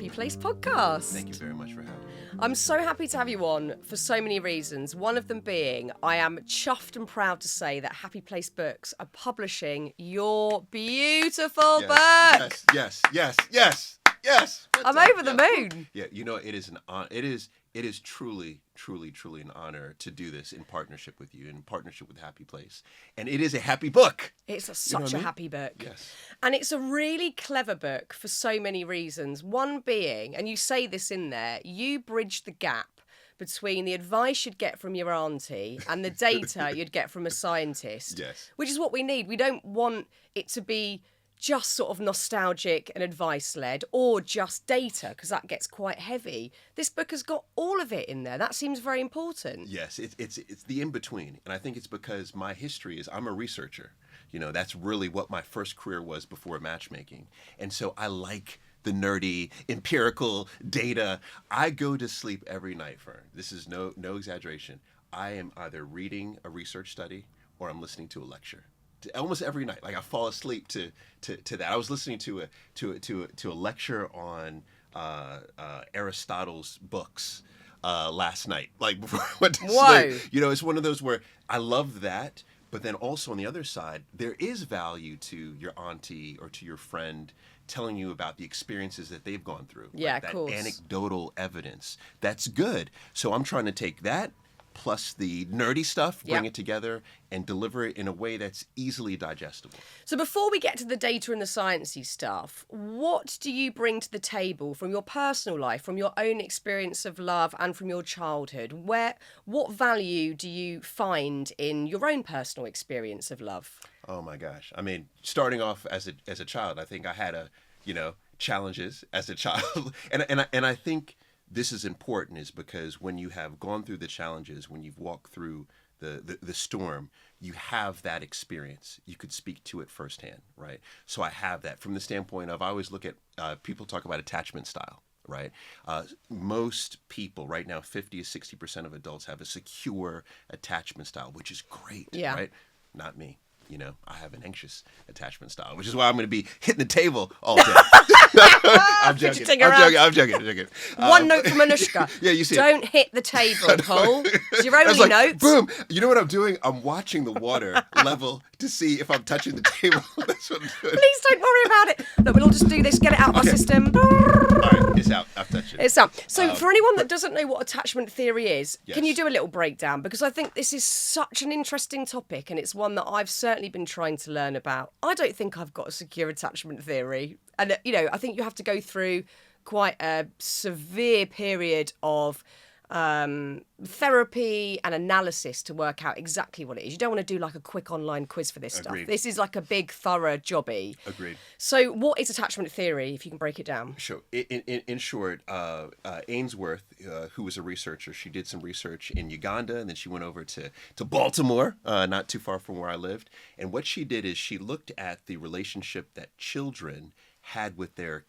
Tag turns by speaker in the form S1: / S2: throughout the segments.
S1: Happy Place podcast.
S2: Thank you very much for having me.
S1: I'm so happy to have you on for so many reasons. One of them being, I am chuffed and proud to say that Happy Place Books are publishing your beautiful book.
S2: Yes.
S1: I'm over the moon.
S2: Yeah, you know, it is an honor. It is truly an honor to do this in partnership with you, in partnership with Happy Place. And it is a happy book.
S1: It's such a happy book.
S2: Yes.
S1: And it's a really clever book for so many reasons. One being, and you say this in there, you bridge the gap between the advice you'd get from your auntie and the data you'd get from a scientist.
S2: Yes.
S1: Which is what we need. We don't want it to be just sort of nostalgic and advice-led or just data, because that gets quite heavy. This book has got all of it in there. That seems very important.
S2: Yes, it's the in-between. And I think it's because my history is I'm a researcher. You know, that's really what my first career was before matchmaking. And so I like the nerdy, empirical data. I go to sleep every night, Fearne. This is no exaggeration. I am either reading a research study or I'm listening to a lecture. Almost every night, like I fall asleep to that. I was listening to a lecture on Aristotle's books last night, like before I went to sleep. You know, it's one of those where I love that, but then also on the other side, there is value to your auntie or to your friend telling you about the experiences that they've gone through.
S1: Yeah,
S2: like
S1: of course.
S2: That anecdotal evidence. That's good. So I'm trying to take that plus the nerdy stuff, bring it together and deliver it in a way that's easily digestible.
S1: So before we get to the data and the sciencey stuff, what do you bring to the table from your personal life, from your own experience of love and from your childhood? What value do you find in your own personal experience of love?
S2: Oh my gosh. I mean, starting off as a child, I think I had challenges as a child. and I think this is important is because when you have gone through the challenges, when you've walked through the storm, you have that experience. You could speak to it firsthand, right? So I have that from the standpoint of, I always look at, people talk about attachment style, right? Most people right now, 50 to 60% of adults have a secure attachment style, which is great, right? Not me. You know, I have an anxious attachment style, which is why I'm going to be hitting the table all day. I'm joking.
S1: One note from Anushka.
S2: Yeah, you see
S1: Don't hit the table, Paul. It's your only note.
S2: Boom. You know what I'm doing? I'm watching the water level to see if I'm touching the table. That's what I'm doing.
S1: Please don't worry about it. Look, we'll all just do this. Get it out of our system.
S2: All right, it's out. I've touched it.
S1: It's out. So for anyone that doesn't know what attachment theory is,
S2: Yes.
S1: can you do a little breakdown? Because I think this is such an interesting topic and it's one that I've certainly been trying to learn about. I don't think I've got a secure attachment theory. And, you know, I think you have to go through quite a severe period of therapy and analysis to work out exactly what it is. You don't want to do like a quick online quiz for this stuff. This is like a big, thorough jobby.
S2: Agreed.
S1: So what is attachment theory, if you can break it down?
S2: Sure. In short, Ainsworth, who was a researcher, she did some research in Uganda, and then she went over to Baltimore, not too far from where I lived. And what she did is she looked at the relationship that children had with their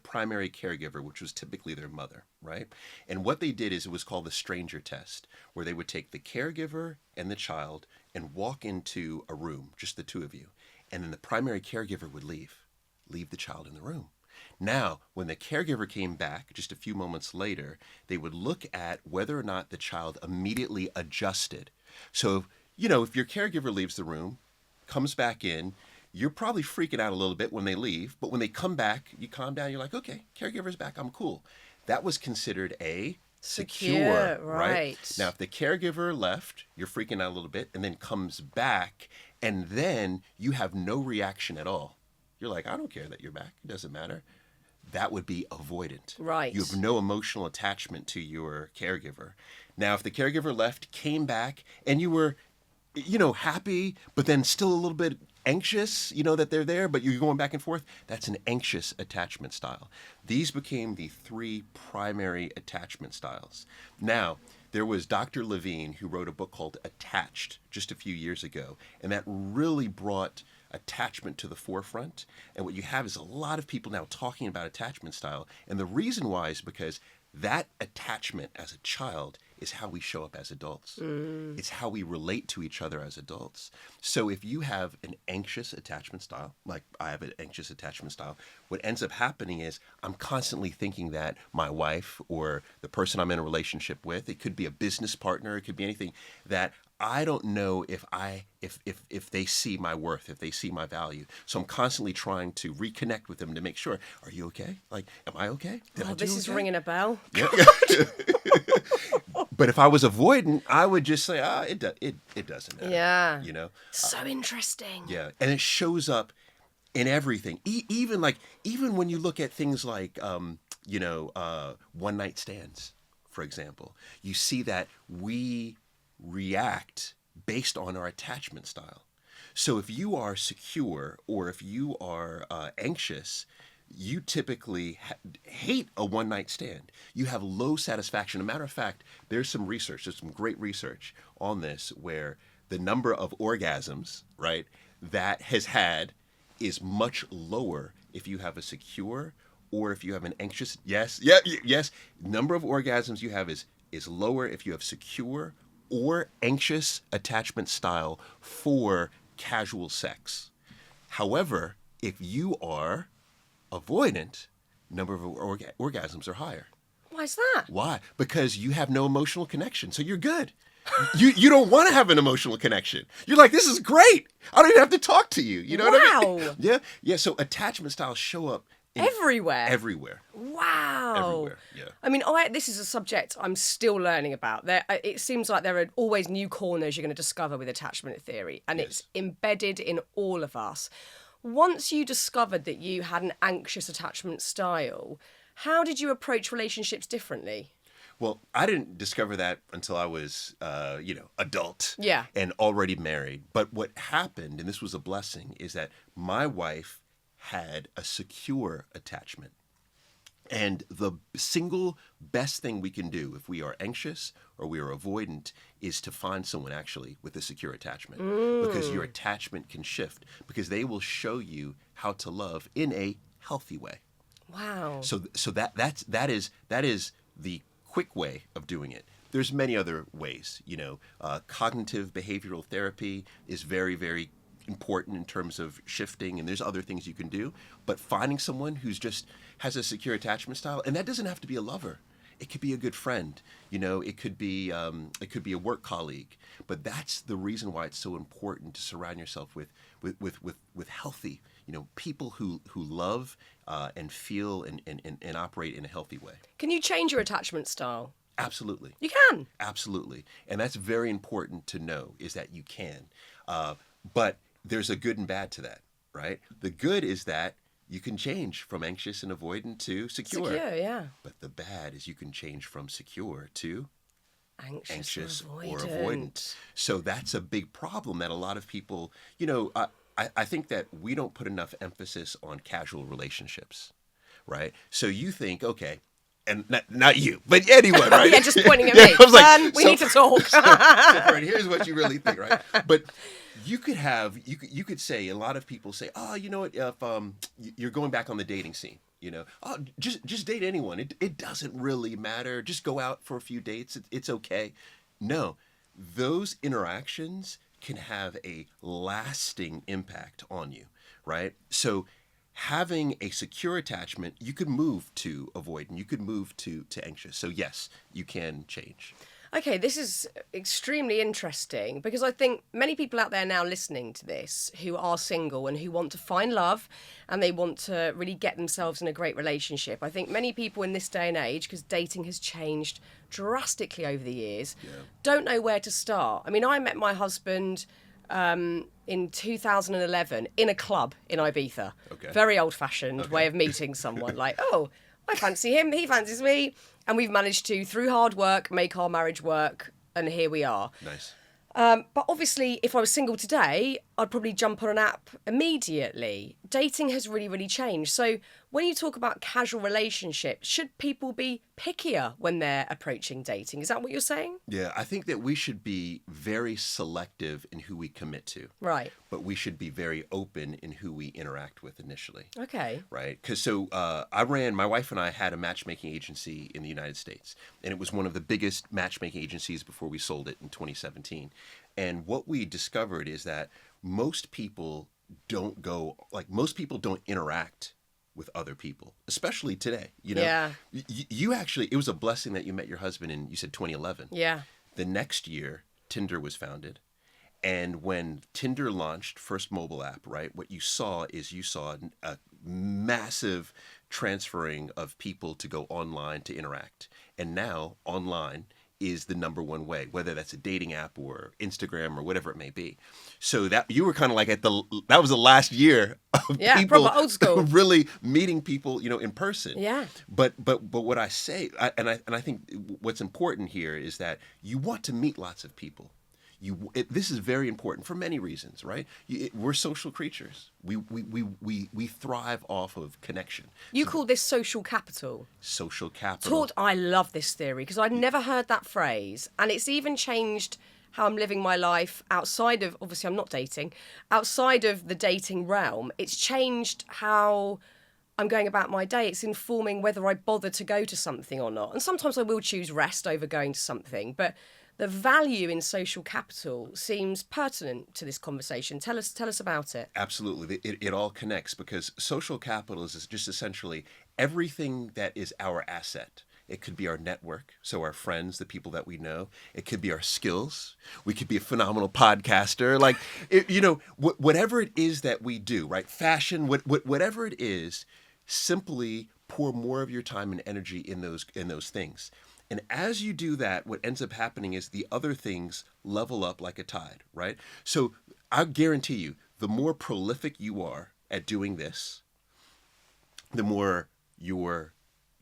S2: primary caregiver, which was typically their mother, right? And what they did is it was called the stranger test, where they would take the caregiver and the child and walk into a room, just the two of you. And then the primary caregiver would leave the child in the room. Now, when the caregiver came back just a few moments later, they would look at whether or not the child immediately adjusted. So, you know, if your caregiver leaves the room, comes back in, you're probably freaking out a little bit when they leave, but when they come back, you calm down, you're like, okay, caregiver's back, I'm cool. That was considered a secure, right? Now, if the caregiver left, you're freaking out a little bit, and then comes back, and then you have no reaction at all. You're like, I don't care that you're back, it doesn't matter. That would be avoidant.
S1: Right.
S2: You have no emotional attachment to your caregiver. Now, if the caregiver left, came back, and you were, you know, happy, but then still a little bit anxious, you know, that they're there, but you're going back and forth, that's an anxious attachment style. These became the three primary attachment styles. Now, there was Dr. Levine who wrote a book called Attached just a few years ago, and that really brought attachment to the forefront. And what you have is a lot of people now talking about attachment style. And the reason why is because that attachment as a child is how we show up as adults. It's how we relate to each other as adults. So if you have an anxious attachment style, like I have an anxious attachment style, what ends up happening is I'm constantly thinking that my wife or the person I'm in a relationship with, it could be a business partner, it could be anything, that I don't know if they see my worth, if they see my value. So I'm constantly trying to reconnect with them to make sure, are you okay? Like, am I okay?
S1: This is ringing a bell.
S2: Yeah. But if I was avoidant, I would just say, it doesn't matter.
S1: Yeah.
S2: You know?
S1: So interesting.
S2: Yeah. And it shows up in everything. Even when you look at things like, one night stands, for example, you see that we react based on our attachment style. So if you are secure or if you are anxious, you typically hate a one night stand. You have low satisfaction. As a matter of fact, there's some great research on this where the number of orgasms, right, that has had is much lower if you have a secure or if you have an anxious. Yes. Number of orgasms you have is lower if you have secure or anxious attachment style for casual sex. However, if you are avoidant, number of orgasms are higher.
S1: Why is that?
S2: Why? Because you have no emotional connection, so you're good. You don't want to have an emotional connection. You're like, this is great. I don't even have to talk to you. You know what I mean?
S1: Wow.
S2: Yeah. So attachment styles show up
S1: everywhere.
S2: Wow. Everywhere. Yeah.
S1: I mean, this is a subject I'm still learning about. It seems like there are always new corners you're going to discover with attachment theory, and
S2: Yes.
S1: it's embedded in all of us. Once you discovered that you had an anxious attachment style, how did you approach relationships differently?
S2: Well, I didn't discover that until I was, adult.
S1: Yeah.
S2: And already married. But what happened, and this was a blessing, is that my wife had a secure attachment. And the single best thing we can do if we are anxious or we are avoidant is to find someone actually with a secure attachment. Because your attachment can shift. Because they will show you how to love in a healthy way.
S1: Wow.
S2: So that is the quick way of doing it. There's many other ways. Cognitive behavioral therapy is very, very important in terms of shifting, and there's other things you can do. But finding someone who's just has a secure attachment style, and that doesn't have to be a lover. It could be a good friend. It could be a work colleague. But that's the reason why it's so important to surround yourself with healthy, people who love and feel and operate in a healthy way.
S1: Can you change your attachment style?
S2: Absolutely.
S1: You can?
S2: Absolutely. And that's very important to know, is that you can. But there's a good and bad to that, right? The good is that you can change from anxious and avoidant to secure.
S1: Secure, yeah.
S2: But the bad is you can change from secure to
S1: Anxious
S2: or avoidant. So that's a big problem that a lot of people, I think that we don't put enough emphasis on casual relationships, right? So you think, okay, and not you, but anyone, right?
S1: Yeah, just pointing at me.
S2: I was like,
S1: we need to talk.
S2: So Fearne, here's what you really think, right? But you could say, a lot of people say, oh, you know what, if you're going back on the dating scene, oh, just date anyone. It doesn't really matter. Just go out for a few dates. It's okay. No, those interactions can have a lasting impact on you, right? So having a secure attachment, you could move to avoidant, you could move to anxious. So yes, you can change.
S1: Okay, this is extremely interesting because I think many people out there now listening to this who are single and who want to find love and they want to really get themselves in a great relationship. I think many people in this day and age, because dating has changed drastically over the years, don't know where to start. I mean, I met my husband in 2011 in a club in Ibiza.
S2: Okay.
S1: Very old-fashioned way of meeting someone. Like, oh, I fancy him, he fancies me. And we've managed to, through hard work, make our marriage work. And here we are.
S2: Nice.
S1: But obviously, if I was single today, I'd probably jump on an app immediately. Dating has really, really changed. So when you talk about casual relationships, should people be pickier when they're approaching dating? Is that what you're saying?
S2: Yeah, I think that we should be very selective in who we commit to.
S1: Right.
S2: But we should be very open in who we interact with initially.
S1: Okay.
S2: Right? Because my wife and I had a matchmaking agency in the United States, and it was one of the biggest matchmaking agencies before we sold it in 2017. And what we discovered is that most people don't interact with other people, especially today.
S1: Yeah.
S2: You actually, it was a blessing that you met your husband in, you said 2011.
S1: Yeah.
S2: The next year, Tinder was founded. And when Tinder launched, first mobile app, right, what you saw a massive transferring of people to go online to interact. And now online is the number one way, whether that's a dating app or Instagram or whatever it may be. So that you were kind of like that was the last year of people
S1: proper old school.
S2: really meeting people, in person.
S1: Yeah.
S2: But what I say, I think what's important here is that you want to meet lots of people. This is very important for many reasons, right? We're social creatures. We thrive off of connection.
S1: You call this social capital.
S2: Social capital.
S1: I love this theory because I'd never heard that phrase, and it's even changed how I'm living my life outside of, obviously I'm not dating, outside of the dating realm. It's changed how I'm going about my day. It's informing whether I bother to go to something or not. And sometimes I will choose rest over going to something, but the value in social capital seems pertinent to this conversation. Tell us about it.
S2: Absolutely. It all connects because social capital is just essentially everything that is our asset. It could be our network, so our friends, the people that we know. It could be our skills. We could be a phenomenal podcaster. Whatever it is that we do, right? Fashion, whatever it is, simply pour more of your time and energy in those things. And as you do that, what ends up happening is the other things level up like a tide, right? So I guarantee you, the more prolific you are at doing this, the more your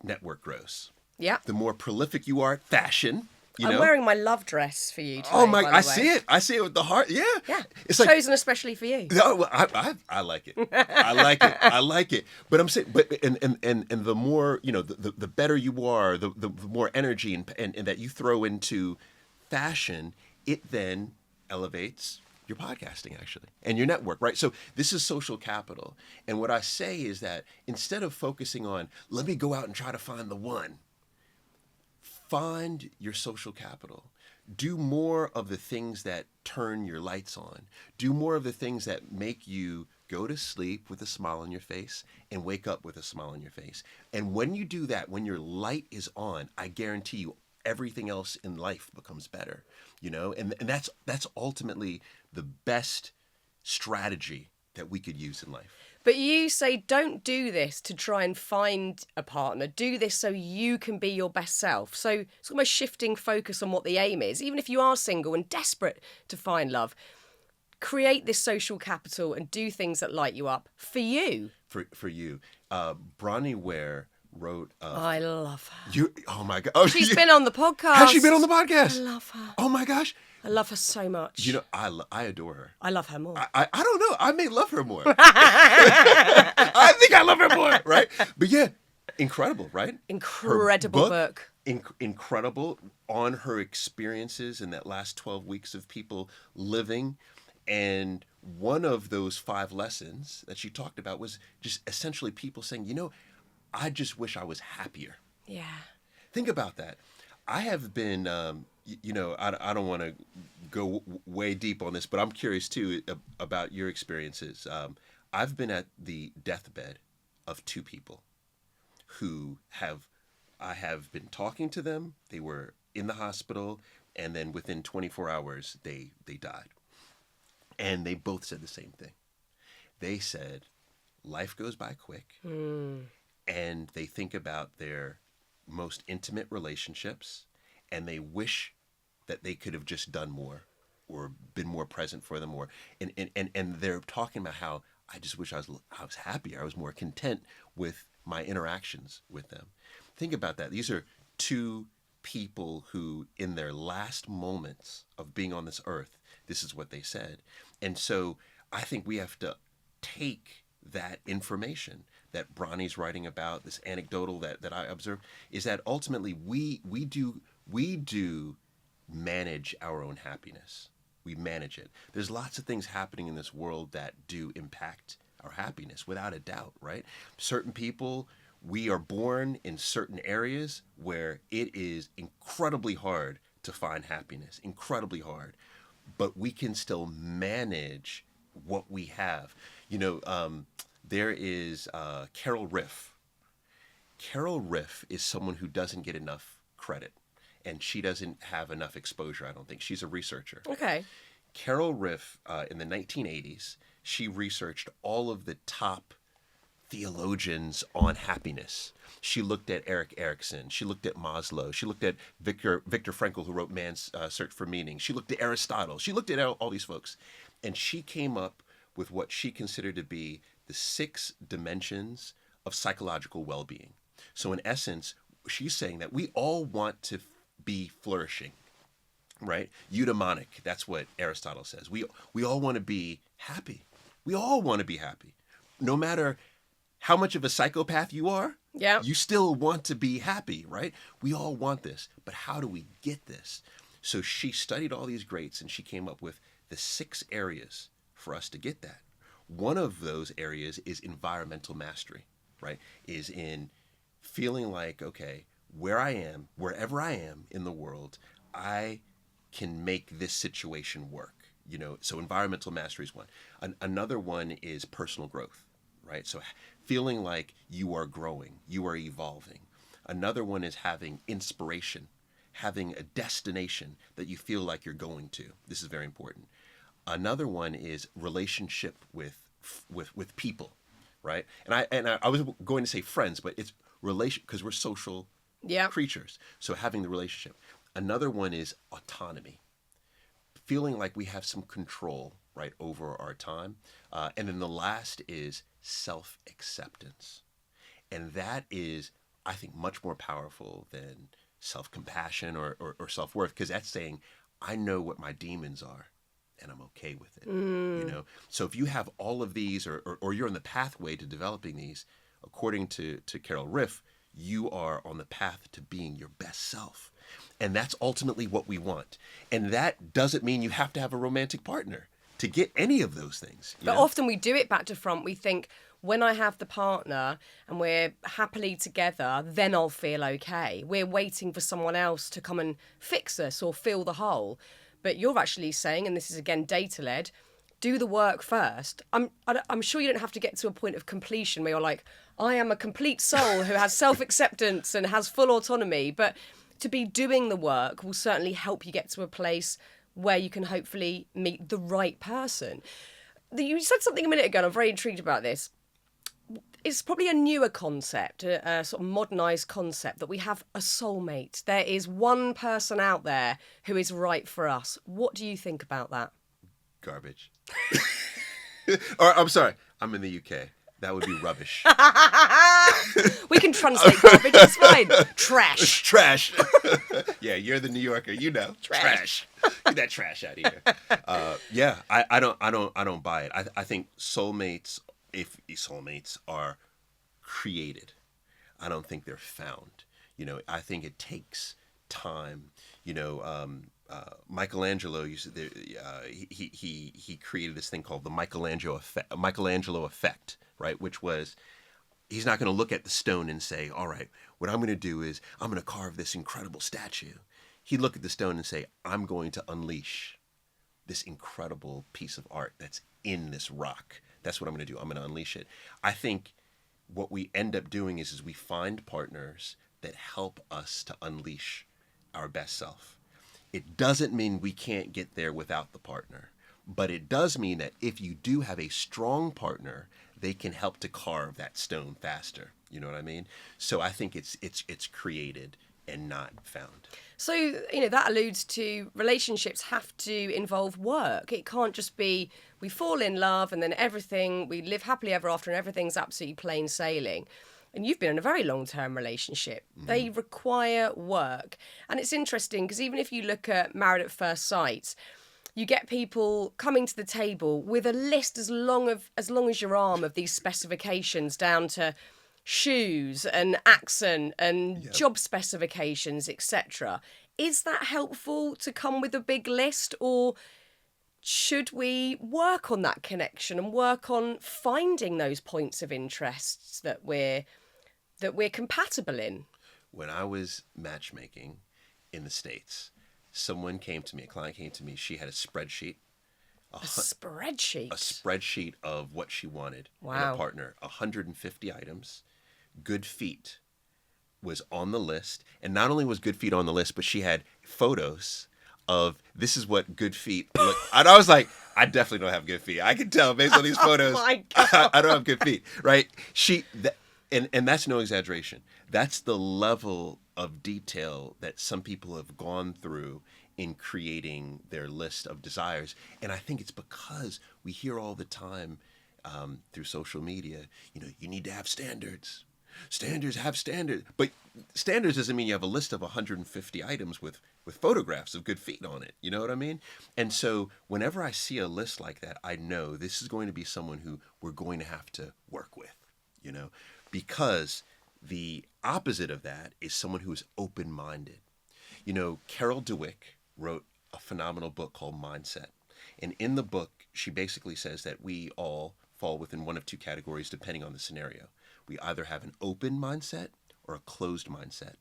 S2: network grows.
S1: Yeah.
S2: The more prolific you are at fashion.
S1: I'm wearing my love dress for you today.
S2: Oh my!
S1: By the
S2: I
S1: way.
S2: see it. I see it with the heart. Yeah.
S1: Yeah.
S2: It's like,
S1: chosen especially for you.
S2: no, well, I like it. I like it. I like it. But I'm saying, and the more the better you are, the more energy and that you throw into fashion, it then elevates your podcasting actually and your network, right? So this is social capital. And what I say is that instead of focusing on let me go out and try to find the one, find your social capital. Do more of the things that turn your lights on. Do more of the things that make you go to sleep with a smile on your face and wake up with a smile on your face. And when you do that, when your light is on, I guarantee you everything else in life becomes better. And that's ultimately the best strategy that we could use in life.
S1: But you say don't do this to try and find a partner. Do this so you can be your best self. So it's almost shifting focus on what the aim is. Even if you are single and desperate to find love, create this social capital and do things that light you up for you.
S2: For you. Bronnie Ware wrote...
S1: I love her.
S2: Oh my God. Oh,
S1: She's been on the podcast.
S2: Has she been on the podcast?
S1: I love her.
S2: Oh my gosh.
S1: I love her so much.
S2: I adore her.
S1: I love her more.
S2: I don't know. I may love her more. I think I love her more, right? But yeah, incredible, right?
S1: Incredible book.
S2: Incredible on her experiences in that last 12 weeks of people living. And one of those 5 lessons that she talked about was just essentially people saying, I just wish I was happier.
S1: Yeah.
S2: Think about that. I have been, I don't want to go way deep on this, but I'm curious too about your experiences. I've been at the deathbed of 2 people who I have been talking to them. They were in the hospital, and then within 24 hours, they died. And they both said the same thing. They said, life goes by quick, and they think about their most intimate relationships, and they wish that they could have just done more or been more present for them more. And they're talking about how I just wish I was happier. I was more content with my interactions with them. Think about that. These are 2 people who, in their last moments of being on this earth, this is what they said. And so I think we have to take that information that Bronnie's writing about, this anecdotal that I observed, is that ultimately we do manage our own happiness. We manage it. There's lots of things happening in this world that do impact our happiness, without a doubt, right? Certain people, we are born in certain areas where it is incredibly hard to find happiness, incredibly hard, but we can still manage what we have. There is Carol Riff. Carol Riff is someone who doesn't get enough credit, and she doesn't have enough exposure, I don't think. She's a researcher.
S1: Okay.
S2: Carol Riff, in the 1980s, she researched all of the top theologians on happiness. She looked at Erik Erikson. She looked at Maslow. She looked at Viktor Frankl, who wrote Man's Search for Meaning. She looked at Aristotle. She looked at all these folks. And she came up with what she considered to be the 6 dimensions of psychological well-being. So in essence, she's saying that we all want to be flourishing, right? Eudaimonic, that's what Aristotle says. We all want to be happy. We all want to be happy. No matter how much of a psychopath you are, you still want to be happy, right? We all want this. But how do we get this? So she studied all these greats and she came up with the 6 areas for us to get that. One of those areas is environmental mastery, right? Is in feeling like, okay, wherever I am in the world, I can make this situation work. So environmental mastery is one. Another one is personal growth, right? So feeling like you are growing, you are evolving. Another one is having inspiration, having a destination that you feel like you're going to. This is very important. Another one is relationship with people, right? And I was going to say friends, but it's relation, because we're social creatures. So having the relationship. Another one is autonomy, feeling like we have some control, right, over our time. And then the last is self-acceptance. And that is, I think, much more powerful than self-compassion or self-worth, because that's saying, I know what my demons are and I'm okay with it. So if you have all of these or you're on the pathway to developing these, according to Carol Riff, you are on the path to being your best self. And that's ultimately what we want. And that doesn't mean you have to have a romantic partner to get any of those things.
S1: But often we do it back to front. We think, when I have the partner and we're happily together, then I'll feel okay. We're waiting for someone else to come and fix us or fill the hole. But you're actually saying, and this is again data-led, do the work first. I'm sure you don't have to get to a point of completion where you're like, I am a complete soul who has self-acceptance and has full autonomy. But to be doing the work will certainly help you get to a place where you can hopefully meet the right person. You said something a minute ago, and I'm very intrigued about this. It's probably a newer concept, a sort of modernised concept, that we have a soulmate. There is one person out there who is right for us. What do you think about that?
S2: Garbage. Or I'm sorry, I'm in the UK. That would be rubbish.
S1: We can translate garbage, it's fine. Trash.
S2: Trash. Yeah, you're the New Yorker, Trash. Get that trash out of here. I don't buy it. I think soulmates, if soulmates are created, I don't think they're found. I think it takes time. Michelangelo he created this thing called the Michelangelo effect, right? Which was, he's not going to look at the stone and say, all right, what I'm going to do is I'm going to carve this incredible statue. He'd look at the stone and say, I'm going to unleash this incredible piece of art that's in this rock. That's what I'm going to do. I'm going to unleash it. I think what we end up doing is we find partners that help us to unleash our best self. It doesn't mean we can't get there without the partner, but it does mean that if you do have a strong partner, they can help to carve that stone faster. You know what I mean? So I think it's created and not found.
S1: So, that alludes to relationships have to involve work. It can't just be we fall in love and then we live happily ever after and everything's absolutely plain sailing. And you've been in a very long-term relationship. They require work. And it's interesting because even if you look at Married at First Sight, you get people coming to the table with a list as long as your arm of these specifications, down to shoes and accent and
S2: Yep.
S1: job specifications, etc. Is that helpful to come with a big list, or should we work on that connection and work on finding those points of interest that we're compatible in?
S2: When I was matchmaking in the States, someone came to me, a client came to me, she had a spreadsheet.
S1: A spreadsheet?
S2: A spreadsheet of what she wanted in
S1: Wow.
S2: a partner. 150 items. Good feet was on the list. And not only was good feet on the list, but she had photos of this is what good feet look. And I was like, I definitely don't have good feet. I can tell based on these photos.
S1: Oh my God.
S2: I don't have good feet, right? And that's no exaggeration. That's the level of detail that some people have gone through in creating their list of desires. And I think it's because we hear all the time through social media, you need to have standards. Standards have standards. But standards doesn't mean you have a list of 150 items with photographs of good feet on it. You know what I mean? And so whenever I see a list like that, I know this is going to be someone who we're going to have to work with, because the opposite of that is someone who is open-minded. Carol Dweck wrote a phenomenal book called Mindset. And in the book, she basically says that we all fall within one of two categories depending on the scenario. We either have an open mindset or a closed mindset.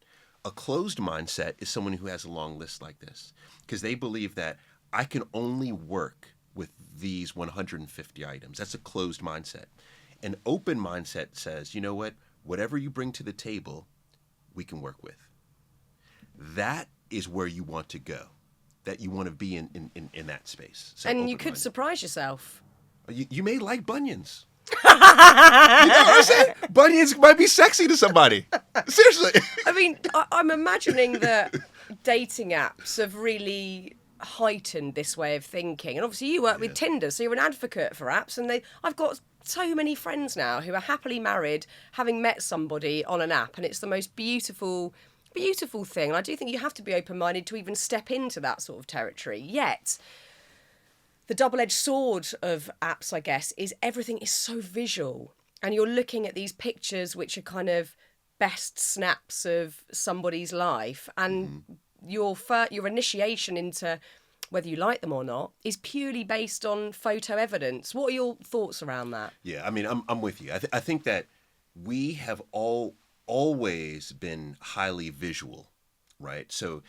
S2: A closed mindset is someone who has a long list like this because they believe that I can only work with these 150 items. That's a closed mindset. An open mindset says, you know what? Whatever you bring to the table, we can work with. That is where you want to go. That you want to be in that space. So
S1: And you could surprise yourself.
S2: You may like bunions. You know what I'm saying? Bunions might be sexy to somebody. Seriously.
S1: I mean, I'm imagining that dating apps have really heightened this way of thinking. And obviously you work with Tinder, so you're an advocate for apps. And I've got so many friends now who are happily married, having met somebody on an app. And it's the most beautiful thing. And I do think you have to be open-minded to even step into that sort of territory. Yet the double-edged sword of apps, I guess, is everything is so visual. And you're looking at these pictures which are kind of best snaps of somebody's life. And your initiation into whether you like them or not is purely based on photo evidence. What are your thoughts around that?
S2: Yeah, I mean, I'm with you. I think that we have always been highly visual, right? So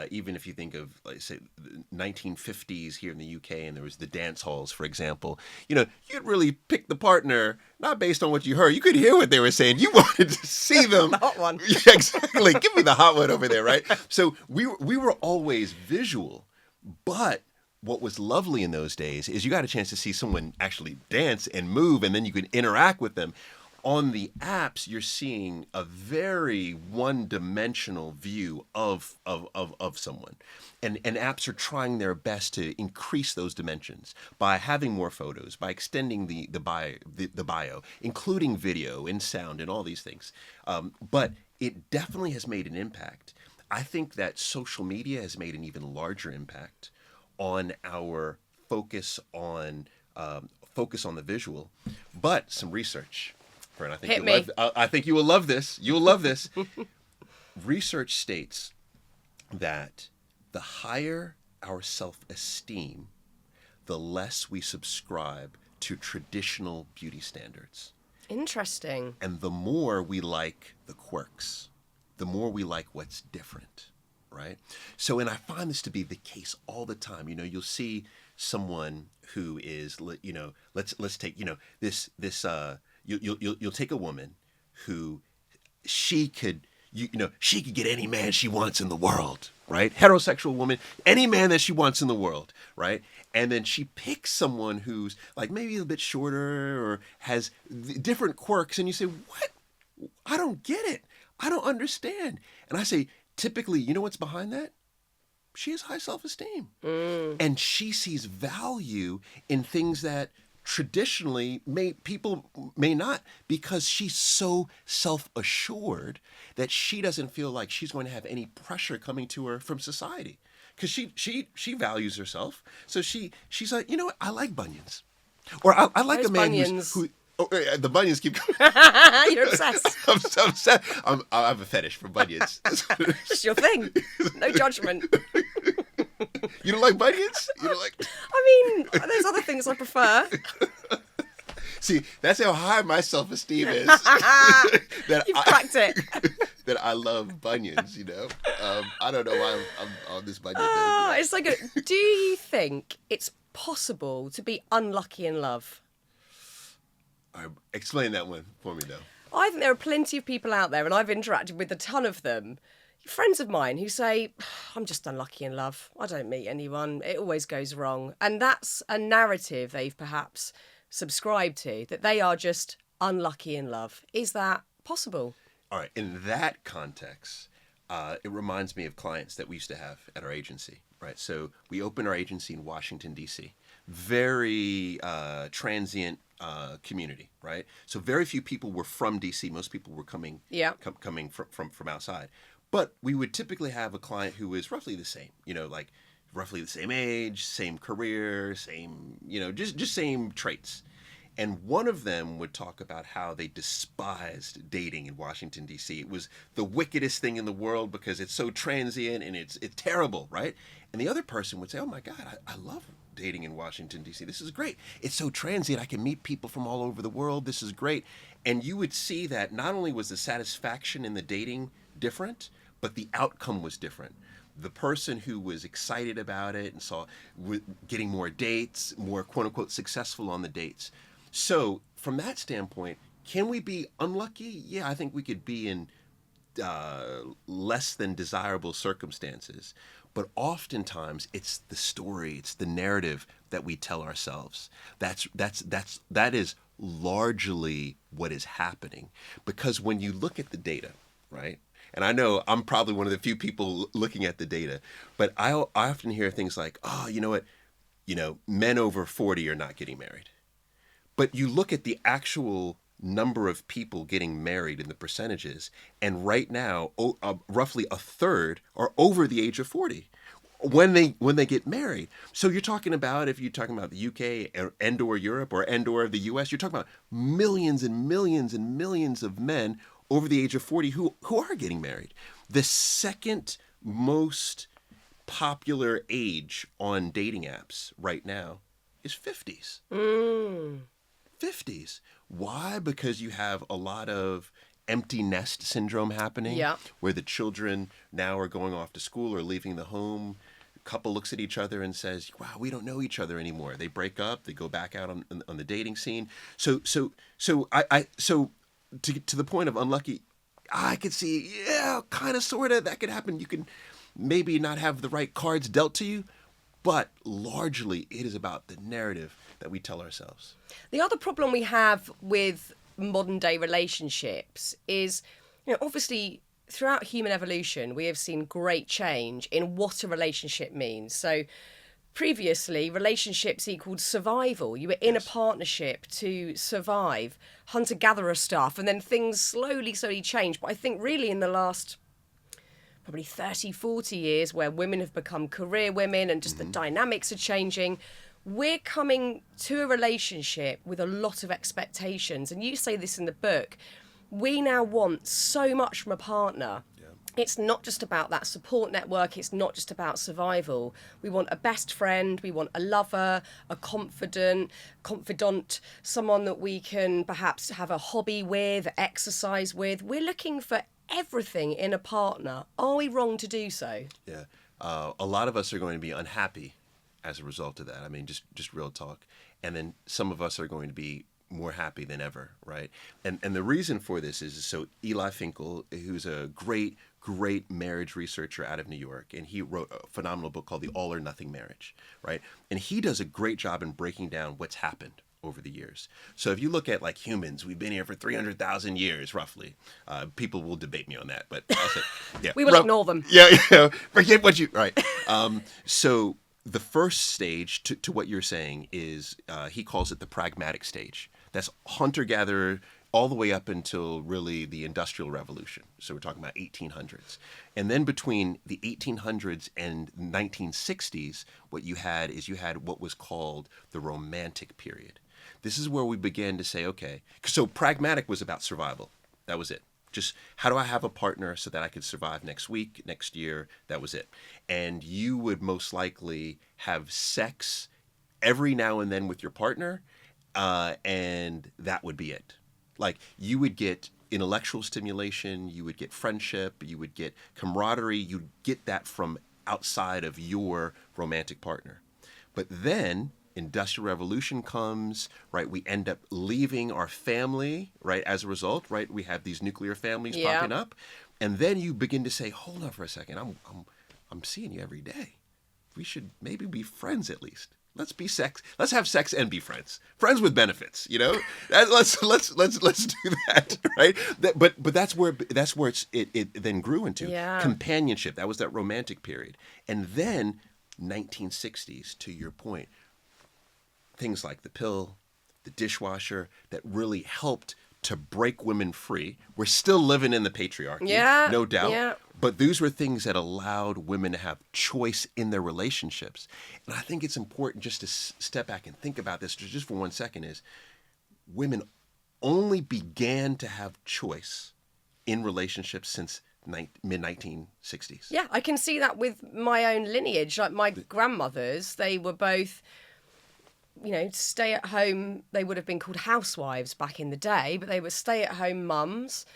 S2: even if you think of, like, say, the 1950s here in the UK, and there was the dance halls, for example, you'd really pick the partner not based on what you heard. You could hear what they were saying. You wanted to see them.
S1: The hot one.
S2: Yeah, exactly. Give me the hot one over there, right? So we were always visual, but what was lovely in those days is you got a chance to see someone actually dance and move, and then you could interact with them. On the apps, you're seeing a very one-dimensional view of someone. And apps are trying their best to increase those dimensions by having more photos, by extending the bio, including video and sound and all these things. But it definitely has made an impact. I think that social media has made an even larger impact on our focus on the visual. But some research. Fearne, I think you will love this. You will love this. Research states that the higher our self-esteem, the less we subscribe to traditional beauty standards.
S1: Interesting.
S2: And the more we like the quirks, the more we like what's different, right? So, and I find this to be the case all the time. You'll see someone who is, let's take, this You'll take a woman who she could get any man she wants in the world, right? Heterosexual woman, any man that she wants in the world, right? And then she picks someone who's like maybe a bit shorter or has different quirks, and you say, "What? I don't get it. I don't understand." And I say, typically, you know what's behind that? She has high self-esteem, and she sees value in things that traditionally people may not, because she's so self-assured that she doesn't feel like she's going to have any pressure coming to her from society. because she values herself. So she's like, you know what, I like bunions, or I like
S1: Those
S2: a man
S1: bunions.
S2: who oh, the bunions keep coming.
S1: You're obsessed.
S2: I'm so upset. I have a fetish for bunions.
S1: It's your thing. No judgment.
S2: You don't like bunions? You don't like?
S1: I mean, there's other things I prefer.
S2: See, that's how high my self-esteem is. that
S1: You've cracked it.
S2: That I love bunions. You know, I don't know why I'm on this bunion thing.
S1: It's like, do you think it's possible to be unlucky in love?
S2: Explain that one for me, though.
S1: I think there are plenty of people out there, and I've interacted with a ton of them, friends of mine who say, I'm just unlucky in love. I don't meet anyone. It always goes wrong. And that's a narrative they've perhaps subscribed to, that they are just unlucky in love. Is that possible?
S2: All right. In that context, it reminds me of clients that we used to have at our agency, right? So we opened our agency in Washington, D.C. Very transient community, right? So very few people were from D.C. Most people were coming from outside. But we would typically have a client who is roughly the same, like roughly the same age, same career, same, just same traits. And one of them would talk about how they despised dating in Washington, D.C. It was the wickedest thing in the world because it's so transient and it's terrible, right? And the other person would say, oh my God, I love dating in Washington, D.C. This is great. It's so transient. I can meet people from all over the world. This is great. And you would see that not only was the satisfaction in the dating different, but the outcome was different. The person who was excited about it and saw getting more dates, more quote unquote successful on the dates. So from that standpoint, can we be unlucky? Yeah, I think we could be in less than desirable circumstances. But oftentimes it's the story, it's the narrative that we tell ourselves. That is largely what is happening. Because when you look at the data, right? And I know I'm probably one of the few people looking at the data, but I often hear things like, oh, you know what? Men over 40 are not getting married. But you look at the actual number of people getting married in the percentages, and right now, roughly a third are over the age of 40 when they get married. So you're talking about, if you're talking about the UK and/or Europe or the US, you're talking about millions and millions and millions of men over the age of 40 who are getting married. The second most popular age on dating apps right now is 50s. 50s. Why? Because you have a lot of empty nest syndrome happening, where the children now are going off to school or leaving the home. A couple looks at each other and says, wow, we don't know each other anymore. They break up, they go back out on the dating scene. So to the point of unlucky, I could see, kind of, sort of, that could happen. You can maybe not have the right cards dealt to you, but largely it is about the narrative that we tell ourselves.
S1: The other problem we have with modern day relationships is, obviously throughout human evolution, we have seen great change in what a relationship means. So previously, relationships equaled survival. You were in a partnership to survive, hunter-gatherer stuff, and then things slowly changed. But I think really in the last probably 30, 40 years, where women have become career women and just the dynamics are changing, we're coming to a relationship with a lot of expectations. And you say this in the book. We now want so much from a partner. It's not just about that support network. It's not just about survival. We want a best friend. We want a lover, a confidant, someone that we can perhaps have a hobby with, exercise with. We're looking for everything in a partner. Are we wrong to do so?
S2: Yeah. A lot of us are going to be unhappy as a result of that. I mean, just real talk. And then some of us are going to be more happy than ever, right? And the reason for this is, so Eli Finkel, who's a great marriage researcher out of New York, and he wrote a phenomenal book called The All or Nothing Marriage, right? And he does a great job in breaking down what's happened over the years. So if you look at like humans, we've been here for 300,000 years, roughly. People will debate me on that, but I'll say, yeah.
S1: We will ignore them.
S2: Yeah, forget what you, right. So the first stage to what you're saying is, he calls it the pragmatic stage. That's hunter-gatherer all the way up until really the Industrial Revolution. So we're talking about 1800s. And then between the 1800s and 1960s, what you had is you had what was called the Romantic period. This is where we began to say, okay, so pragmatic was about survival. That was it. Just how do I have a partner so that I could survive next week, next year? That was it. And you would most likely have sex every now and then with your partner, and that would be it. Like you would get intellectual stimulation, you would get friendship, you would get camaraderie, you'd get that from outside of your romantic partner. But then Industrial Revolution comes, right? We end up leaving our family, right? As a result, right? We have these nuclear families popping up, and then you begin to say, "Hold on for a second. I'm seeing you every day. We should maybe be friends at least. Let's be sex. Let's have sex and be friends. Friends with benefits. You know, let's do that, right? But that's where it then grew into companionship. That was that romantic period, and then 1960s. To your point. Things like the pill, the dishwasher, that really helped to break women free. We're still living in the patriarchy, no doubt. Yeah. But these were things that allowed women to have choice in their relationships. And I think it's important just to step back and think about this just for 1 second is women only began to have choice in relationships since mid-1960s.
S1: Yeah, I can see that with my own lineage. Like my grandmothers, they were both... stay at home, they would have been called housewives back in the day, but they were stay at home mums.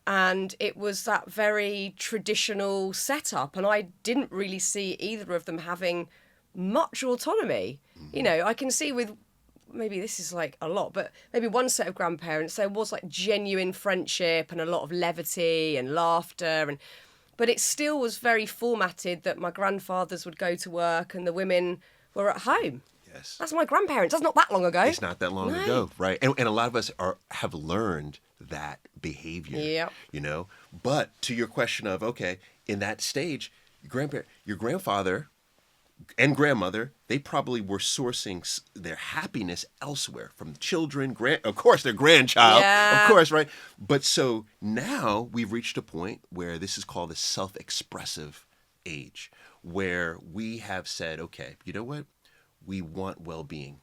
S1: And it was that very traditional setup. And I didn't really see either of them having much autonomy. Mm-hmm. I can see with, maybe this is like a lot, but maybe one set of grandparents, there was like genuine friendship and a lot of levity and laughter. But it still was very formatted that my grandfathers would go to work and the women were at home.
S2: Yes.
S1: That's my grandparents. That's not that long ago.
S2: It's not that long ago, right? And a lot of us have learned that behavior, But to your question of, okay, in that stage, your grandfather and grandmother, they probably were sourcing their happiness elsewhere from children, of course, their grandchild, of course, right? But so now we've reached a point where this is called the self-expressive age, where we have said, okay, you know what? We want well-being.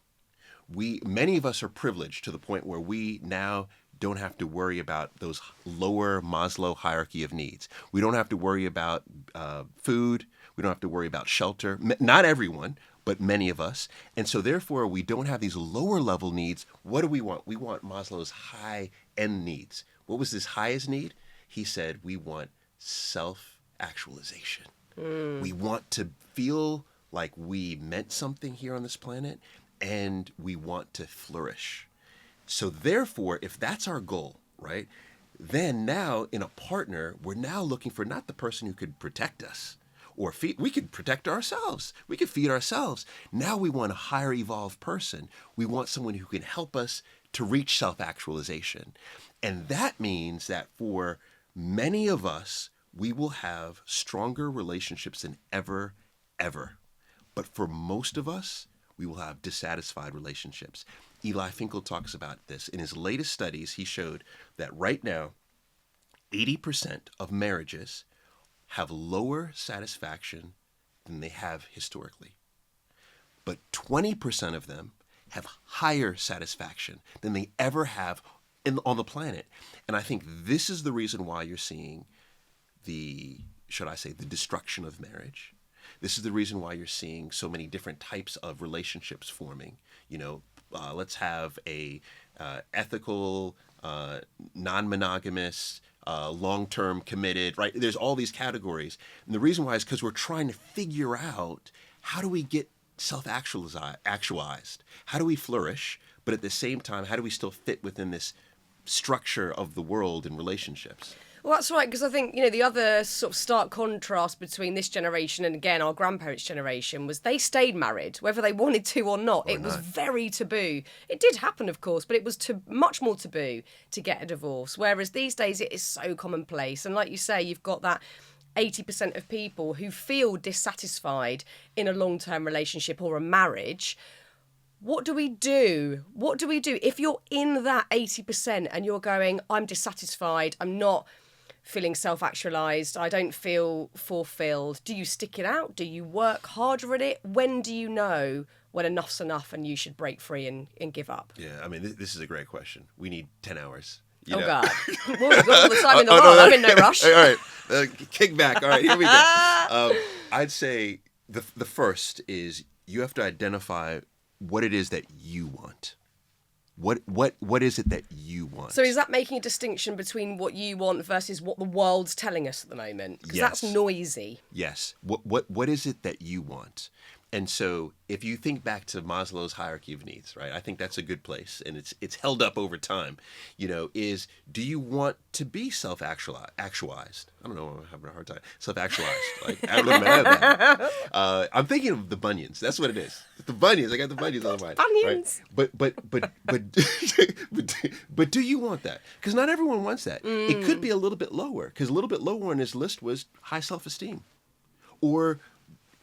S2: Many of us are privileged to the point where we now don't have to worry about those lower Maslow hierarchy of needs. We don't have to worry about food. We don't have to worry about shelter. Not everyone, but many of us. And so therefore, we don't have these lower level needs. What do we want? We want Maslow's high-end needs. What was his highest need? He said, we want self-actualization. We want to feel like we meant something here on this planet, and we want to flourish. So therefore, if that's our goal, right, then now in a partner, we're now looking for not the person who could protect us or feed. We could protect ourselves. We could feed ourselves. Now we want a higher evolved person. We want someone who can help us to reach self-actualization. And that means that for many of us, we will have stronger relationships than ever. But for most of us, we will have dissatisfied relationships. Eli Finkel talks about this. In his latest studies, he showed that right now, 80% of marriages have lower satisfaction than they have historically. But 20% of them have higher satisfaction than they ever have on the planet. And I think this is the reason why you're seeing the destruction of marriage. This is the reason why you're seeing so many different types of relationships forming. Let's have a ethical, non-monogamous, long-term committed, right? There's all these categories. And the reason why is because we're trying to figure out how do we get self-actualized? How do we flourish? But at the same time, how do we still fit within this structure of the world and relationships?
S1: Well, that's right, because I think, the other sort of stark contrast between this generation and, again, our grandparents' generation was they stayed married, whether they wanted to or not. It was very taboo. It did happen, of course, but it was much more taboo to get a divorce, whereas these days it is so commonplace. And like you say, you've got that 80% of people who feel dissatisfied in a long-term relationship or a marriage. What do we do? What do we do if you're in that 80% and you're going, I'm dissatisfied, I'm not feeling self-actualized, I don't feel fulfilled? Do you stick it out? Do you work harder at it? When do you know when enough's enough and you should break free and give up?
S2: Yeah, I mean, this is a great question. We need 10 hours.
S1: Oh, God. Well, we've got all the time in the world. I'm in no rush.
S2: All right. Kick back. All right, here we go. I'd say the first is you have to identify what it is that you want. What is it that you want?
S1: So is that making a distinction between what you want versus what the world's telling us at the moment? Because
S2: Yes.
S1: that's noisy.
S2: Yes. What is it that you want? And so if you think back to Maslow's hierarchy of needs, right? I think that's a good place, and it's held up over time. Is do you want to be actualized? I don't know, I'm having a hard time. Self-actualized. Like I don't know. I'm thinking of the Bunions. That's what it is. The Bunions. I got the Bunions on the mind.
S1: Bunions.
S2: Right? But do you want that? Because not everyone wants that. It could be a little bit lower, because a little bit lower on his list was high self-esteem, or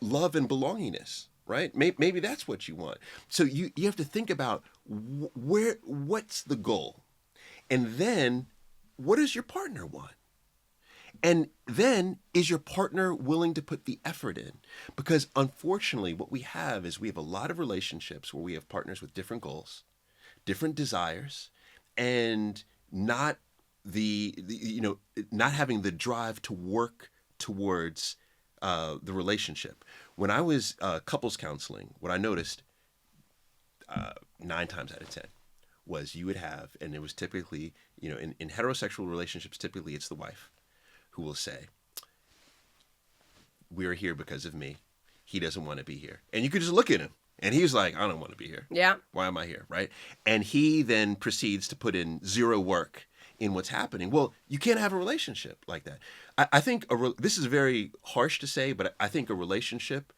S2: love and belongingness, right? Maybe that's what you want. So you have to think about what's the goal, and then what does your partner want, and then is your partner willing to put the effort in? Because unfortunately, what we have is we have a lot of relationships where we have partners with different goals, different desires, and not not having the drive to work towards the relationship. When I was couples counseling, what I noticed 9 times out of 10 was you would have, and it was typically, in heterosexual relationships, typically it's the wife who will say, we're here because of me. He doesn't want to be here. And you could just look at him, and he's like, I don't want to be here.
S1: Yeah.
S2: Why am I here, right? And he then proceeds to put in zero work in what's happening. Well, you can't have a relationship like that. I think this is very harsh to say, but I think a relationship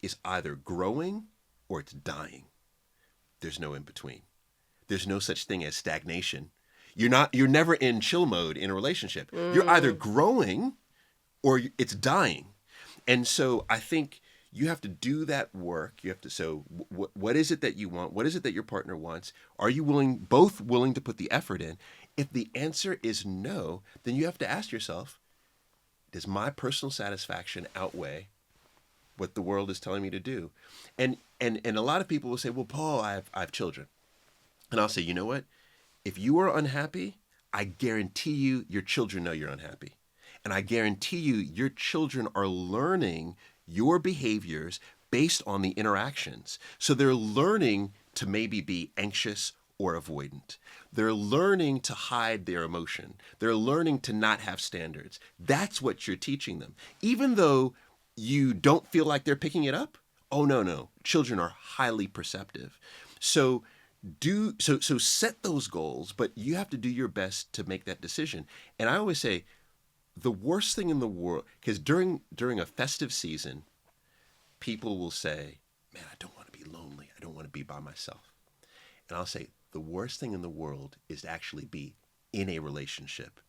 S2: is either growing or it's dying. There's no in between. There's no such thing as stagnation. You're never in chill mode in a relationship. You're either growing or it's dying. And so I think you have to do that work. You have to, so what is it that you want? What is it that your partner wants? Are you both willing to put the effort in? If the answer is no, then you have to ask yourself, does my personal satisfaction outweigh what the world is telling me to do? And a lot of people will say, well, Paul, I have children. And I'll say, you know what? If you are unhappy, I guarantee you your children know you're unhappy. And I guarantee you your children are learning your behaviors based on the interactions. So they're learning to maybe be anxious or avoidant. They're learning to hide their emotion. They're learning to not have standards. That's what you're teaching them. Even though you don't feel like they're picking it up, oh no. Children are highly perceptive. So set those goals, but you have to do your best to make that decision. And I always say the worst thing in the world, because during a festive season, people will say, man, I don't want to be lonely. I don't want to be by myself. And I'll say, the worst thing in the world is to actually be in a relationship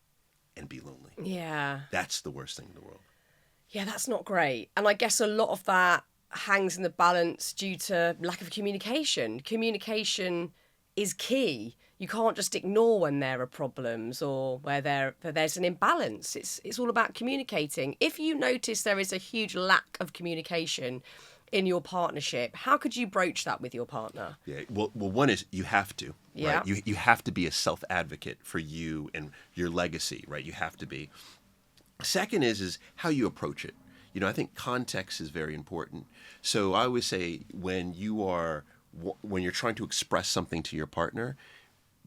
S2: and be lonely.
S1: Yeah.
S2: That's the worst thing in the world.
S1: Yeah, that's not great. And I guess a lot of that hangs in the balance due to lack of communication. Communication is key. You can't just ignore when there are problems or where there's an imbalance. It's all about communicating. If you notice there is a huge lack of communication in your partnership, how could you broach that with your partner?
S2: Yeah. Well, one is you have to.
S1: Yeah.
S2: Right? You have to be a self-advocate for you and your legacy, right? You have to be. Second is how you approach it. I think context is very important. So I always say when you're trying to express something to your partner,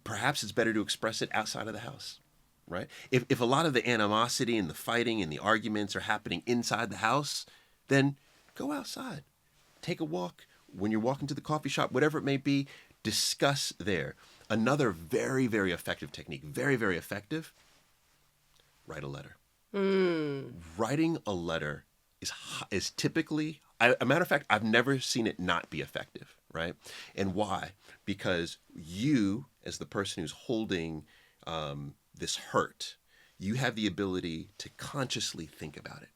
S2: perhaps it's better to express it outside of the house, right? If a lot of the animosity and the fighting and the arguments are happening inside the house, then go outside. Take a walk. When you're walking to the coffee shop, whatever it may be, discuss there. Another very, very effective technique, very, very effective, write a letter. Writing a letter is typically, a matter of fact, I've never seen it not be effective, right? And why? Because you, as the person who's holding this hurt, you have the ability to consciously think about it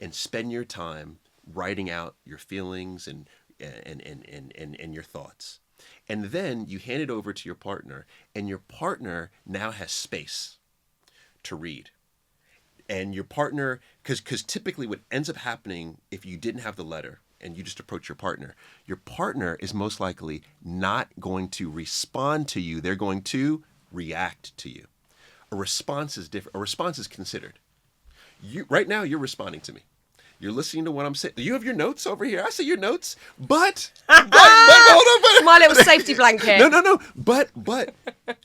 S2: and spend your time writing out your feelings and and your thoughts. And then you hand it over to your partner, and your partner now has space to read. And your partner, because typically what ends up happening if you didn't have the letter and you just approach your partner is most likely not going to respond to you. They're going to react to you. A response is different. A response is considered. Right now, you're responding to me. You're listening to what I'm saying. You have your notes over here. I see your notes, but hold on. But,
S1: my little safety blanket.
S2: No. But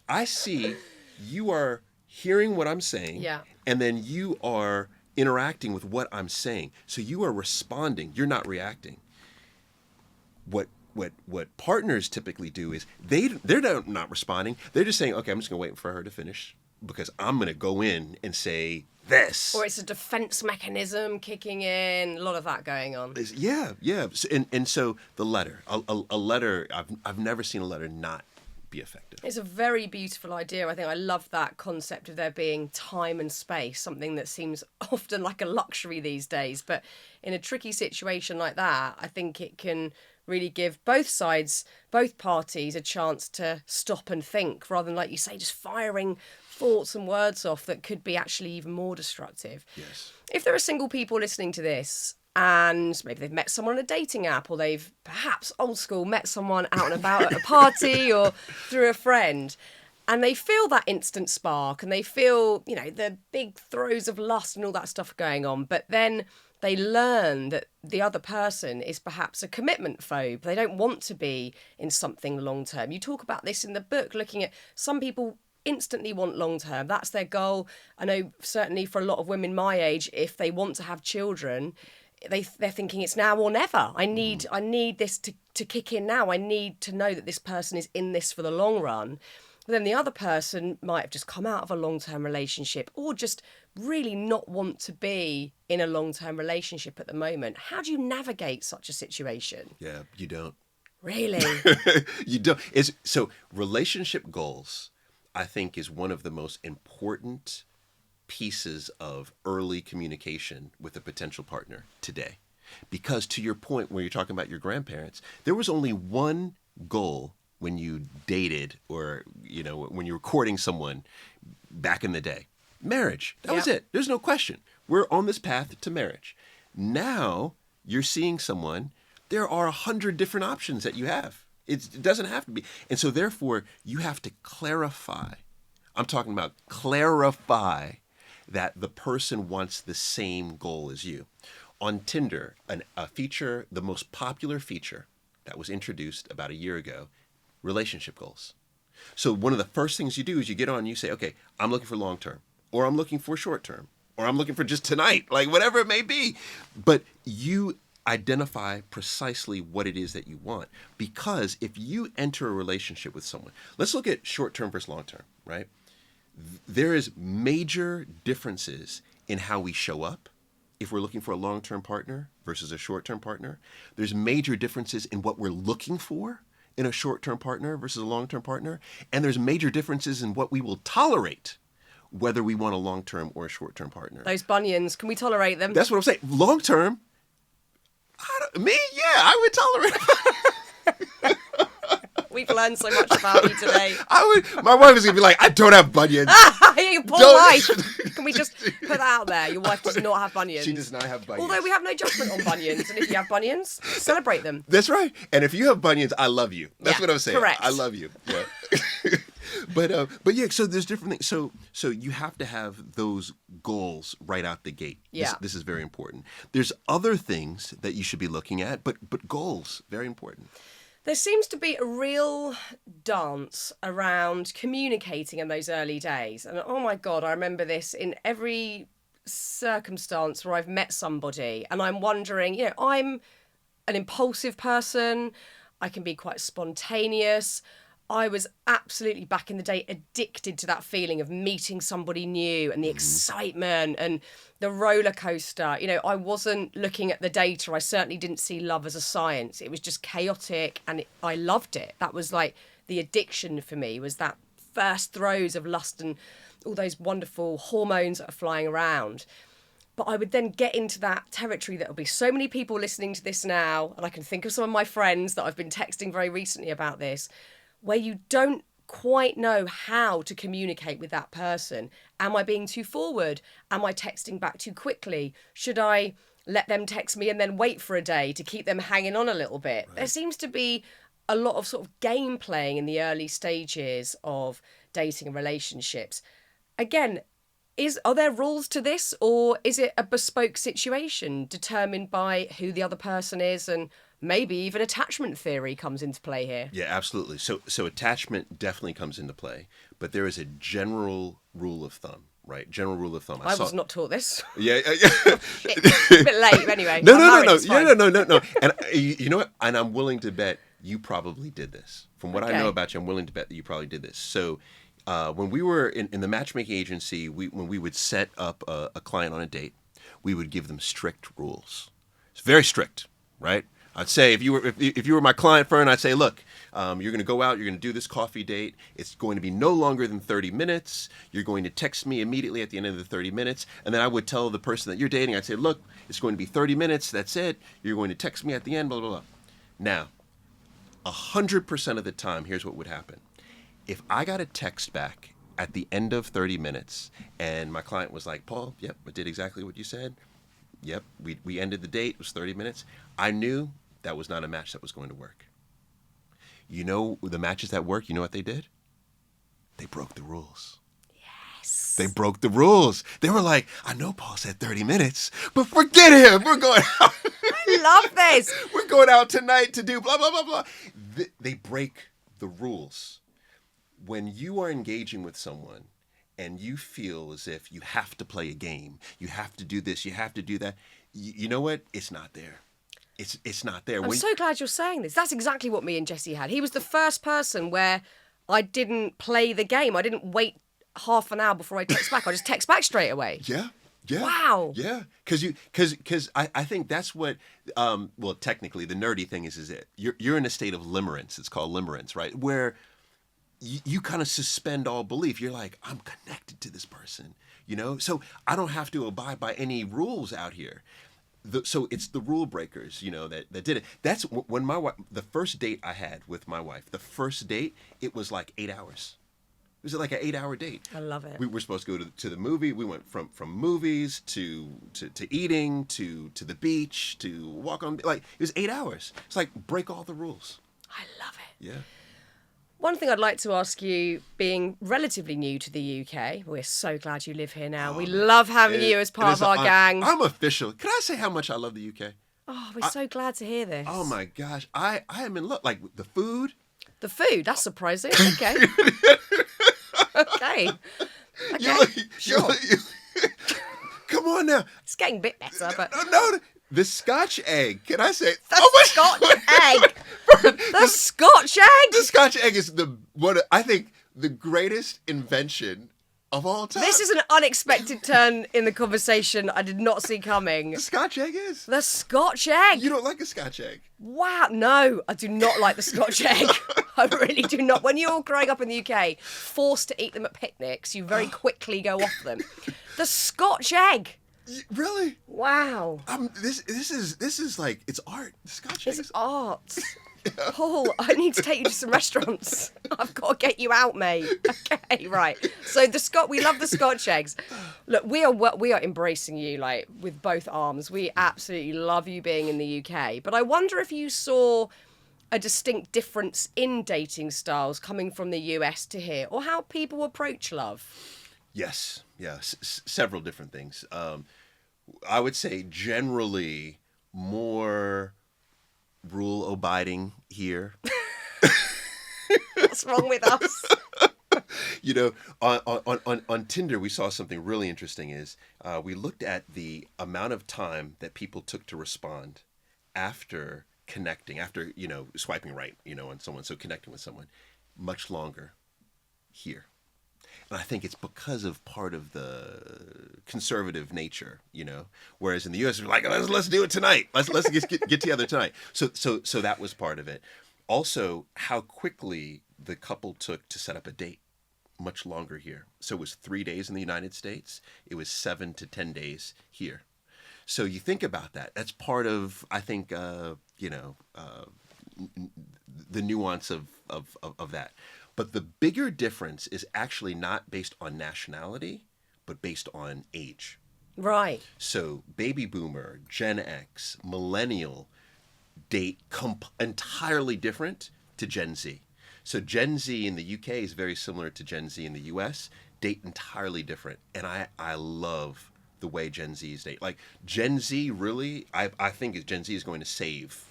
S2: I see you are hearing what I'm saying.
S1: Yeah.
S2: And then you are interacting with what I'm saying. So you are responding. You're not reacting. What partners typically do is they're not responding. They're just saying, okay, I'm just going to wait for her to finish because I'm going to go in and say this.
S1: Or it's a defense mechanism kicking in. A lot of that going on.
S2: Yeah. And so the letter, a letter, I've never seen a letter not be effective.
S1: It's a very beautiful idea. I think I love that concept of there being time and space, something that seems often like a luxury these days. But in a tricky situation like that, I think it can really give both sides, both parties, a chance to stop and think rather than, like you say, just firing thoughts and words off that could be actually even more destructive.
S2: Yes.
S1: If there are single people listening to this and maybe they've met someone on a dating app or they've perhaps old school met someone out and about at a party or through a friend and they feel that instant spark and they feel, the big throes of lust and all that stuff going on, but then they learn that the other person is perhaps a commitment phobe. They don't want to be in something long term. You talk about this in the book, looking at some people instantly want long term. That's their goal. I know certainly for a lot of women my age, if they want to have children, they're thinking it's now or never. I need this to kick in now. I need to know that this person is in this for the long run. But then the other person might have just come out of a long-term relationship or just really not want to be in a long-term relationship at the moment. How do you navigate such a situation?
S2: Yeah, you don't.
S1: Really?
S2: You don't. So relationship goals, I think, is one of the most important pieces of early communication with a potential partner today. Because to your point where you're talking about your grandparents, there was only one goal when you dated or, when you were courting someone back in the day. Marriage. That was it. There's no question. We're on this path to marriage. Now you're seeing someone, there are 100 different options that you have. It doesn't have to be. And so therefore you have to clarify. I'm talking about clarify that the person wants the same goal as you. On Tinder, a feature, the most popular feature that was introduced about a year ago, relationship goals. So one of the first things you do is you get on and you say, okay, I'm looking for long term, or I'm looking for short term, or I'm looking for just tonight, like whatever it may be. But you identify precisely what it is that you want. Because if you enter a relationship with someone, let's look at short term versus long term, right? There is major differences in how we show up if we're looking for a long-term partner versus a short-term partner. There's major differences in what we're looking for in a short-term partner versus a long-term partner. And there's major differences in what we will tolerate, whether we want a long-term or a short-term partner.
S1: Those bunions, can we tolerate them?
S2: That's what I'm saying. Long-term, I would tolerate it.
S1: We've learned so much about you today.
S2: My wife is going to be like, I don't have bunions.
S1: Your poor wife. Can we just put that out there? Your wife does not have bunions.
S2: She does not have bunions.
S1: Although we have no judgment on bunions. And if you have bunions, celebrate them.
S2: That's right. And if you have bunions, I love you. That's what I'm saying.
S1: Correct.
S2: I love you. Yeah. But yeah, so there's different things. So you have to have those goals right out the gate.
S1: Yeah.
S2: This is very important. There's other things that you should be looking at, but goals, very important.
S1: There seems to be a real dance around communicating in those early days. And oh my God, I remember this in every circumstance where I've met somebody and I'm wondering, I'm an impulsive person. I can be quite spontaneous. I was absolutely, back in the day, addicted to that feeling of meeting somebody new and the excitement and the roller coaster. I wasn't looking at the data. I certainly didn't see love as a science. It was just chaotic and I loved it. That was like the addiction for me, was that first throes of lust and all those wonderful hormones that are flying around. But I would then get into that territory that will be so many people listening to this now, and I can think of some of my friends that I've been texting very recently about this, where you don't quite know how to communicate with that person. Am I being too forward? Am I texting back too quickly? Should I let them text me and then wait for a day to keep them hanging on a little bit? Right. There seems to be a lot of sort of game playing in the early stages of dating and relationships. Again, are there rules to this, or is it a bespoke situation determined by who the other person is, and maybe even attachment theory comes into play here?
S2: Yeah, absolutely. So attachment definitely comes into play, but there is a general rule of thumb, right? General rule of thumb.
S1: I was not taught this.
S2: Yeah.
S1: It's a bit late, anyway.
S2: No. No. And you know what? And I'm willing to bet you probably did this. From what I know about you, I'm willing to bet that you probably did this. So when we were in the matchmaking agency, when we would set up a client on a date, we would give them strict rules. It's very strict, right? I'd say if you were my client, Fearne, I'd say, look, you're going to go out, you're going to do this coffee date. It's going to be no longer than 30 minutes. You're going to text me immediately at the end of the 30 minutes. And then I would tell the person that you're dating, I'd say, look, it's going to be 30 minutes. That's it. You're going to text me at the end, blah, blah, blah. Now, 100% of the time, here's what would happen. If I got a text back at the end of 30 minutes and my client was like, Paul, yep, I did exactly what you said. Yep, we ended the date. It was 30 minutes. I knew that was not a match that was going to work. You know, the matches that work, you know what they did? They broke the rules.
S1: Yes.
S2: They broke the rules. They were like, I know Paul said 30 minutes, but forget him. We're going out.
S1: I love this.
S2: We're going out tonight to do blah, blah, blah, blah. They break the rules. When you are engaging with someone and you feel as if you have to play a game, you have to do this, you have to do that, you know what? It's not there. It's not there.
S1: I'm so glad you're saying this. That's exactly what me and Jesse had. He was the first person where I didn't play the game. I didn't wait half an hour before I text back. I just text back straight away.
S2: Yeah. Yeah.
S1: Wow.
S2: Yeah. Because I think that's what, well, technically the nerdy thing is it. You're in a state of limerence. It's called limerence, right? Where you kind of suspend all belief. You're like, I'm connected to this person, you know? So I don't have to abide by any rules out here. So it's the rule breakers, you know, that did it. That's when my wife, the first date I had with my wife, it was like 8 hours. It was like an 8-hour date.
S1: I love it.
S2: We were supposed to go to the movie. We went from movies to eating to the beach to walk on. Like, it was 8 hours. It's like, break all the rules.
S1: I love it.
S2: Yeah.
S1: One thing I'd like to ask you, being relatively new to the UK, we're so glad you live here now. We love having you as part of our gang.
S2: I'm official. Can I say how much I love the UK?
S1: Oh, we're so glad to hear this.
S2: Oh my gosh. I am in love. Like, the food.
S1: The food? That's surprising. Okay. Okay. Sure.
S2: Come on now.
S1: It's getting a bit better, but...
S2: No, the Scotch egg. Can I say...
S1: The Scotch egg. The Scotch egg.
S2: The Scotch egg is I think the greatest invention of all time.
S1: This is an unexpected turn in the conversation I did not see coming.
S2: The Scotch egg is?
S1: The Scotch egg.
S2: You don't like a Scotch egg?
S1: Wow. No, I do not like the Scotch egg. I really do not. When you're growing up in the UK, forced to eat them at picnics, you very quickly go off them. The Scotch egg.
S2: Really?
S1: Wow.
S2: This is like, it's art. The Scotch egg is
S1: art. Yeah. Paul, I need to take you to some restaurants. I've got to get you out, mate. Okay, right. So we love the Scotch eggs. Look, we are embracing you like with both arms. We absolutely love you being in the UK. But I wonder if you saw a distinct difference in dating styles coming from the US to here, or how people approach love.
S2: Yes, several different things. I would say generally more rule abiding here.
S1: What's wrong with us?
S2: You know, on Tinder, we saw something really interesting. We looked at the amount of time that people took to respond after connecting, after, you know, swiping right, you know, on someone, so connecting with someone, much longer here. And I think it's because of part of the conservative nature, you know. Whereas in the U.S., we're like, let's do it tonight. Let's get together tonight. So that was part of it. Also, how quickly the couple took to set up a date, much longer here. So it was 3 days in the United States. It was 7 to 10 days here. So you think about that. That's part of, I think, the nuance of that. But the bigger difference is actually not based on nationality, but based on age.
S1: Right.
S2: So baby boomer, Gen X, millennial date entirely different to Gen Z. So Gen Z in the UK is very similar to Gen Z in the US, date entirely different. And I love the way Gen Z's date. Like Gen Z really, I think Gen Z is going to save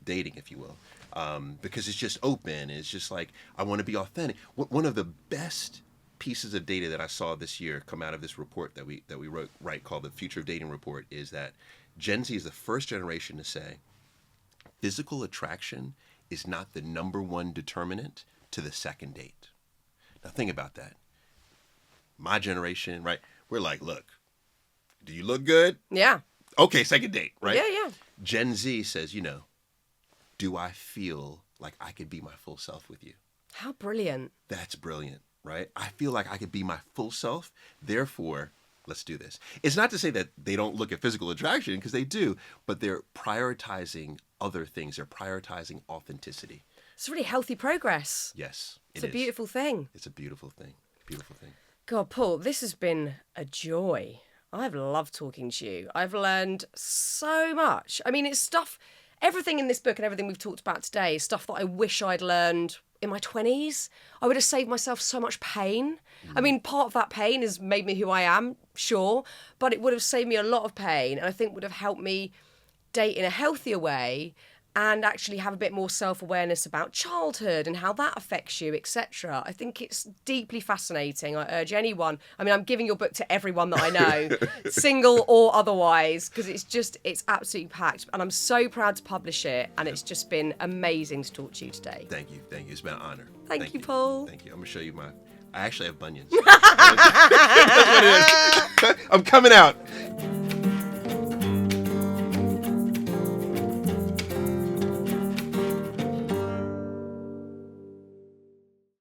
S2: dating, if you will. Because it's just open. It's just like, I want to be authentic. One of the best pieces of data that I saw this year come out of this report that we wrote called the Future of Dating Report is that Gen Z is the first generation to say physical attraction is not the number one determinant to the second date. Now think about that. My generation, right? We're like, look, do you look good?
S1: Yeah.
S2: Okay, second date, right?
S1: Yeah.
S2: Gen Z says, do I feel like I could be my full self with you?
S1: How brilliant.
S2: That's brilliant, right? I feel like I could be my full self. Therefore, let's do this. It's not to say that they don't look at physical attraction, because they do, but they're prioritizing other things. They're prioritizing authenticity.
S1: It's really healthy progress.
S2: Yes,
S1: It's a beautiful thing.
S2: It's a beautiful thing. Beautiful thing.
S1: God, Paul, this has been a joy. I've loved talking to you. I've learned so much. I mean, it's stuff, everything in this book and everything we've talked about today is stuff that I wish I'd learned in my 20s. I would have saved myself so much pain. I mean, part of that pain has made me who I am, sure, but it would have saved me a lot of pain, and I think would have helped me date in a healthier way and actually have a bit more self-awareness about childhood and how that affects you, etc. I think it's deeply fascinating. I urge anyone, I mean, I'm giving your book to everyone that I know, single or otherwise, because it's absolutely packed. And I'm so proud to publish it. And it's just been amazing to talk to you today.
S2: Thank you. It's been an honor.
S1: Thank you, Paul.
S2: Thank you. I'm going to show you I actually have bunions. That's what it is. I'm coming out.